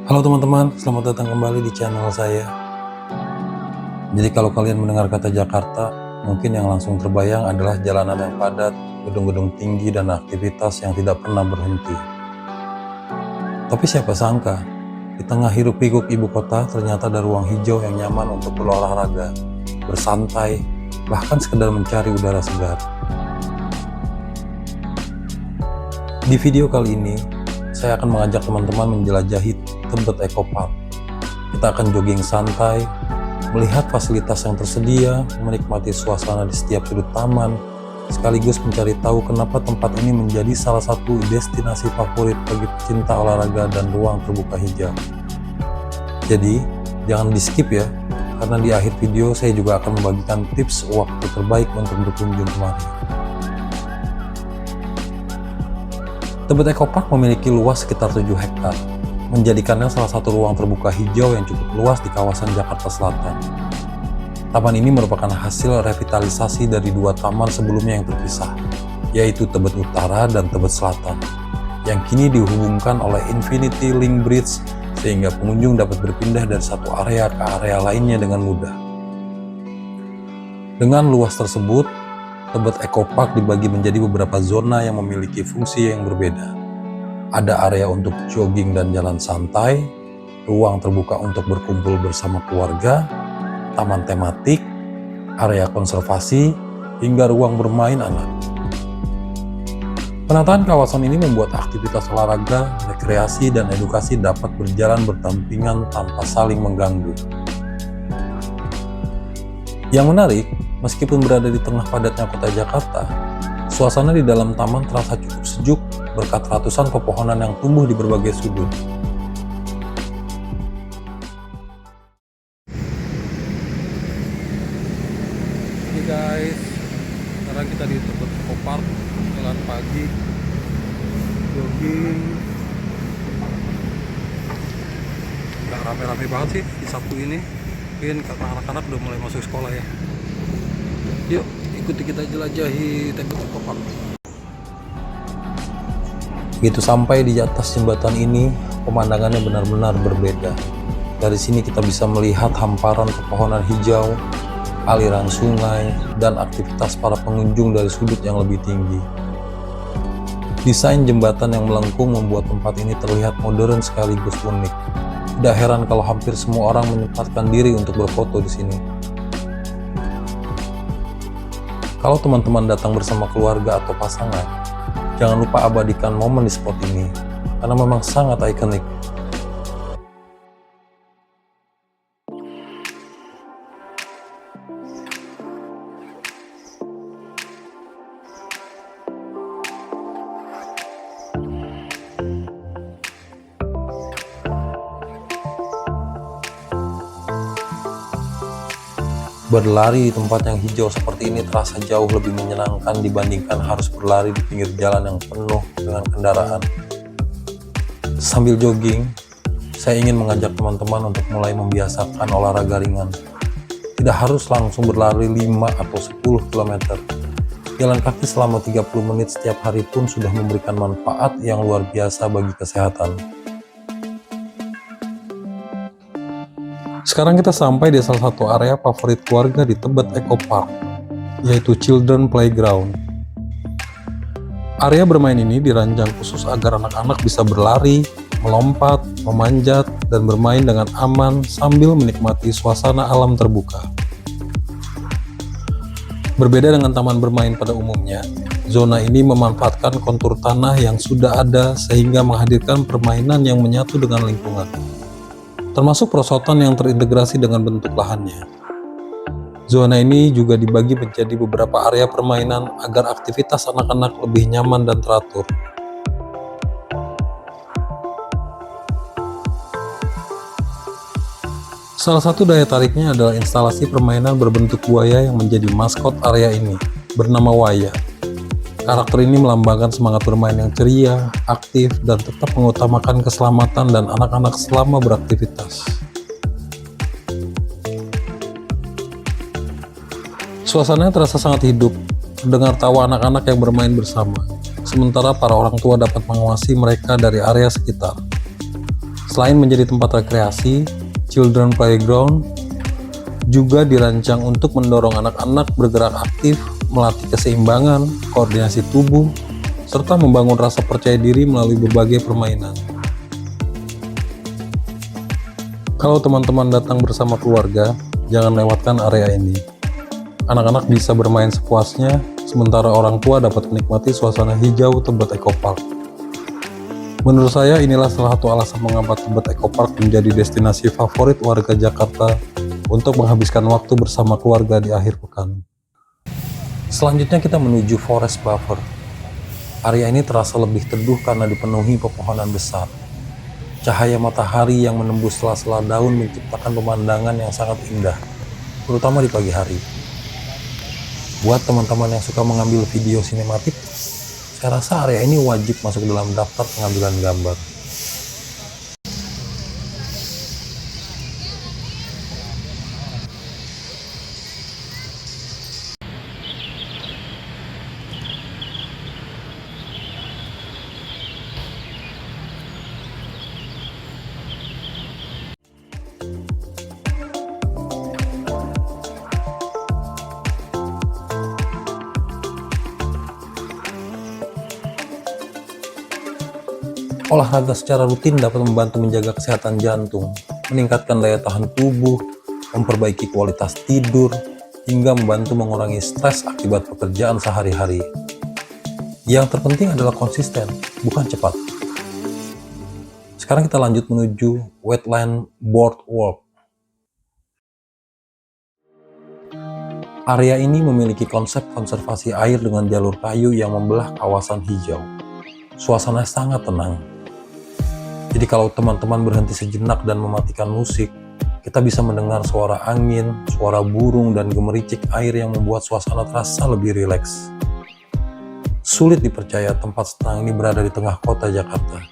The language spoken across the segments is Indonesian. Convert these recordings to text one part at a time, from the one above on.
Halo teman-teman, selamat datang kembali di channel saya. Jadi kalau kalian mendengar kata Jakarta, mungkin yang langsung terbayang adalah jalanan yang padat, gedung-gedung tinggi, dan aktivitas yang tidak pernah berhenti. Tapi siapa sangka, di tengah hiruk-pikuk ibu kota ternyata ada ruang hijau yang nyaman untuk berolahraga, bersantai, bahkan sekedar mencari udara segar. Di video kali ini, saya akan mengajak teman-teman menjelajahi Tebet Eco Park. Kita akan jogging santai, melihat fasilitas yang tersedia, menikmati suasana di setiap sudut taman, sekaligus mencari tahu kenapa tempat ini menjadi salah satu destinasi favorit bagi pecinta olahraga dan ruang terbuka hijau. Jadi, jangan di-skip ya, karena di akhir video saya juga akan membagikan tips waktu terbaik untuk berkunjung kemari. Tebet Eco Park memiliki luas sekitar 7 hektar, menjadikannya salah satu ruang terbuka hijau yang cukup luas di kawasan Jakarta Selatan. Taman ini merupakan hasil revitalisasi dari dua taman sebelumnya yang terpisah, yaitu Tebet Utara dan Tebet Selatan, yang kini dihubungkan oleh Infinity Link Bridge sehingga pengunjung dapat berpindah dari satu area ke area lainnya dengan mudah. Dengan luas tersebut, Tebet Eco Park dibagi menjadi beberapa zona yang memiliki fungsi yang berbeda. Ada area untuk jogging dan jalan santai, ruang terbuka untuk berkumpul bersama keluarga, taman tematik, area konservasi, hingga ruang bermain anak. Penataan kawasan ini membuat aktivitas olahraga, rekreasi, dan edukasi dapat berjalan berdampingan tanpa saling mengganggu. Yang menarik, meskipun berada di tengah padatnya kota Jakarta, suasana di dalam taman terasa cukup sejuk berkat ratusan pepohonan yang tumbuh di berbagai sudut. Oke guys, sekarang kita di Tebet Eco Park, jalan pagi, jogging. Nggak rame-rame banget sih di Sabtu ini, mungkin karena anak-anak udah mulai masuk sekolah ya. Yuk, ikuti kita jelajahi Tebet Eco Park. Begitu sampai di atas jembatan ini, pemandangannya benar-benar berbeda. Dari sini kita bisa melihat hamparan pepohonan hijau, aliran sungai, dan aktivitas para pengunjung dari sudut yang lebih tinggi. Desain jembatan yang melengkung membuat tempat ini terlihat modern sekaligus unik. Tidak heran kalau hampir semua orang menyempatkan diri untuk berfoto di sini. Kalau teman-teman datang bersama keluarga atau pasangan, jangan lupa abadikan momen di spot ini, karena memang sangat ikonik. Berlari di tempat yang hijau seperti ini terasa jauh lebih menyenangkan dibandingkan harus berlari di pinggir jalan yang penuh dengan kendaraan. Sambil jogging, saya ingin mengajak teman-teman untuk mulai membiasakan olahraga ringan. Tidak harus langsung berlari 5 atau 10 km. Jalan kaki selama 30 menit setiap hari pun sudah memberikan manfaat yang luar biasa bagi kesehatan. Sekarang kita sampai di salah satu area favorit keluarga di Tebet Eco Park, yaitu Children Playground. Area bermain ini dirancang khusus agar anak-anak bisa berlari, melompat, memanjat, dan bermain dengan aman sambil menikmati suasana alam terbuka. Berbeda dengan taman bermain pada umumnya, zona ini memanfaatkan kontur tanah yang sudah ada sehingga menghadirkan permainan yang menyatu dengan lingkungan, termasuk perosotan yang terintegrasi dengan bentuk lahannya. Zona ini juga dibagi menjadi beberapa area permainan agar aktivitas anak-anak lebih nyaman dan teratur. Salah satu daya tariknya adalah instalasi permainan berbentuk buaya yang menjadi maskot area ini, bernama Waya. Karakter ini melambangkan semangat bermain yang ceria, aktif, dan tetap mengutamakan keselamatan dan anak-anak selama beraktivitas. Suasananya terasa sangat hidup, terdengar tawa anak-anak yang bermain bersama, sementara para orang tua dapat mengawasi mereka dari area sekitar. Selain menjadi tempat rekreasi, children playground juga dirancang untuk mendorong anak-anak bergerak aktif, melatih keseimbangan, koordinasi tubuh, serta membangun rasa percaya diri melalui berbagai permainan. Kalau teman-teman datang bersama keluarga, jangan lewatkan area ini. Anak-anak bisa bermain sepuasnya, sementara orang tua dapat menikmati suasana hijau Tebet Eco Park. Menurut saya, inilah salah satu alasan mengapa Tebet Eco Park menjadi destinasi favorit warga Jakarta untuk menghabiskan waktu bersama keluarga di akhir pekan. Selanjutnya kita menuju Forest Buffer. Area ini terasa lebih teduh karena dipenuhi pepohonan besar. Cahaya matahari yang menembus sela-sela daun menciptakan pemandangan yang sangat indah, terutama di pagi hari. Buat teman-teman yang suka mengambil video sinematik, saya rasa area ini wajib masuk dalam daftar pengambilan gambar. Olahraga secara rutin dapat membantu menjaga kesehatan jantung, meningkatkan daya tahan tubuh, memperbaiki kualitas tidur, hingga membantu mengurangi stres akibat pekerjaan sehari-hari. Yang terpenting adalah konsisten, bukan cepat. Sekarang kita lanjut menuju Wetland Boardwalk. Area ini memiliki konsep konservasi air dengan jalur kayu yang membelah kawasan hijau. Suasana sangat tenang. Jadi kalau teman-teman berhenti sejenak dan mematikan musik, kita bisa mendengar suara angin, suara burung, dan gemericik air yang membuat suasana terasa lebih rileks. Sulit dipercaya tempat tenang ini berada di tengah kota Jakarta.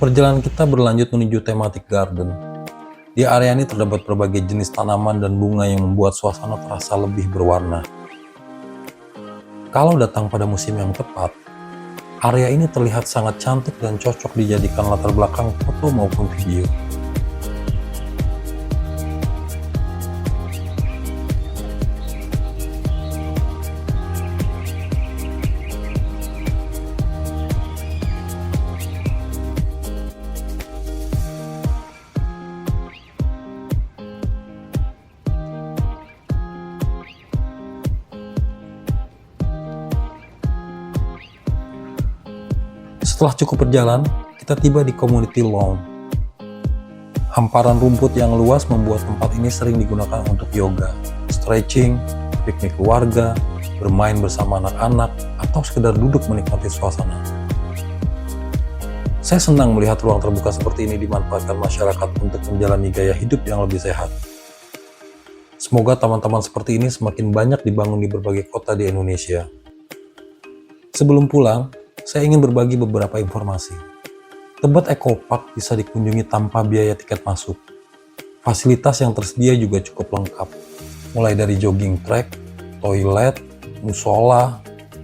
Perjalanan kita berlanjut menuju thematic garden. Di area ini terdapat berbagai jenis tanaman dan bunga yang membuat suasana terasa lebih berwarna. Kalau datang pada musim yang tepat, area ini terlihat sangat cantik dan cocok dijadikan latar belakang foto maupun video. Setelah cukup berjalan, kita tiba di community lawn. Hamparan rumput yang luas membuat tempat ini sering digunakan untuk yoga, stretching, piknik keluarga, bermain bersama anak-anak, atau sekedar duduk menikmati suasana. Saya senang melihat ruang terbuka seperti ini dimanfaatkan masyarakat untuk menjalani gaya hidup yang lebih sehat. Semoga taman-taman seperti ini semakin banyak dibangun di berbagai kota di Indonesia. Sebelum pulang, saya ingin berbagi beberapa informasi. Tebet Eco Park bisa dikunjungi tanpa biaya tiket masuk. Fasilitas yang tersedia juga cukup lengkap, mulai dari jogging track, toilet, musola,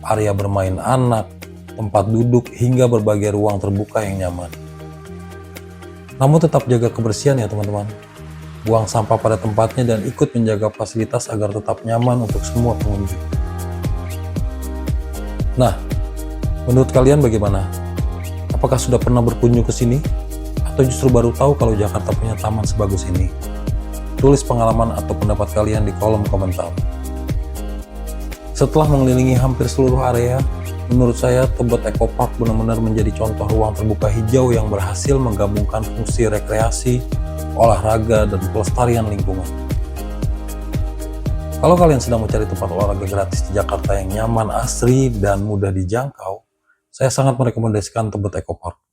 area bermain anak, tempat duduk, hingga berbagai ruang terbuka yang nyaman. Namun tetap jaga kebersihan ya teman-teman. Buang sampah pada tempatnya dan ikut menjaga fasilitas agar tetap nyaman untuk semua pengunjung. Nah, menurut kalian bagaimana? Apakah sudah pernah berkunjung ke sini? Atau justru baru tahu kalau Jakarta punya taman sebagus ini? Tulis pengalaman atau pendapat kalian di kolom komentar. Setelah mengelilingi hampir seluruh area, Menurut saya, Tebet Eco Park benar-benar menjadi contoh ruang terbuka hijau yang berhasil menggabungkan fungsi rekreasi, olahraga, dan pelestarian lingkungan. Kalau kalian sedang mencari tempat olahraga gratis di Jakarta yang nyaman, asri, dan mudah dijangkau, saya sangat merekomendasikan Tebet Eco Park.